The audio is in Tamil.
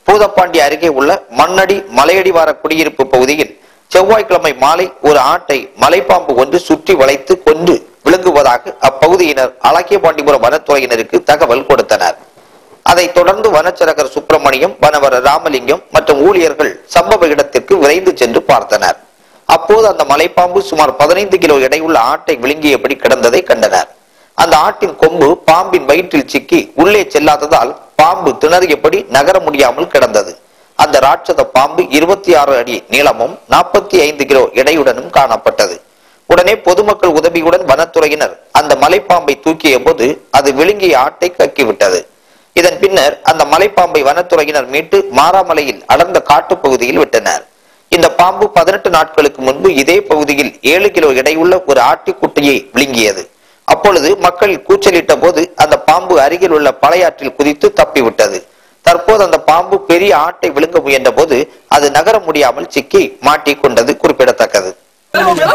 பூதப்பாண்டி அருகே உள்ள மண்ணடி மலையடிவார குடியிருப்பு பகுதியில் செவ்வாய்க்கிழமை மாலை ஒரு ஆட்டை மலைப்பாம்பு ஒன்று சுற்றி வளைத்து கொண்டு விழுங்குவதாக அப்பகுதியினர் அழகியபாண்டிபுரம் வனத்துறையினருக்கு தகவல் கொடுத்தனர். அதைத் தொடர்ந்து வனச்சரகர் சுப்பிரமணியம், வனவர் ராமலிங்கம் மற்றும் ஊழியர்கள் சம்பவ இடத்திற்கு விரைந்து சென்று பார்த்தனர். அப்போது அந்த மலைப்பாம்பு சுமார் 15 கிலோ எடையுள்ள ஆட்டை விழுங்கியபடி கிடந்ததை கண்டனர். அந்த ஆட்டின் கொம்பு பாம்பின் வயிற்றில் சிக்கி உள்ளே செல்லாததால் பாம்பு திணறியபடி நகர முடியாமல் கிடந்தது. அந்த ராட்சத பாம்பு 26 அடி நீளமும் 45 கிலோ எடையுடனும் காணப்பட்டது. உடனே பொதுமக்கள் உதவியுடன் வனத்துறையினர் அந்த மலைப்பாம்பை தூக்கிய போது அது விழுங்கிய ஆட்டை கக்கிவிட்டது. இதன் பின்னர் அந்த மலைப்பாம்பை வனத்துறையினர் மீட்டு மாராமலையில் அடர்ந்த காட்டு பகுதியில் விட்டனர். இந்த பாம்பு 18 நாட்களுக்கு முன்பு இதே பகுதியில் 7 கிலோ எடையுள்ள ஒரு ஆட்டுக்குட்டியை விழுங்கியது. அப்பொழுது மக்கள் கூச்சலிட்ட போது அந்த பாம்பு அருகில் உள்ள பழையாற்றில் குதித்து தப்பிவிட்டது. தற்போது அந்த பாம்பு பெரிய ஆட்டை விழுங்க முயன்ற போது அது நகர முடியாமல் சிக்கி மாட்டிக்கொண்டது குறிப்பிடத்தக்கது. கொஞ்சம்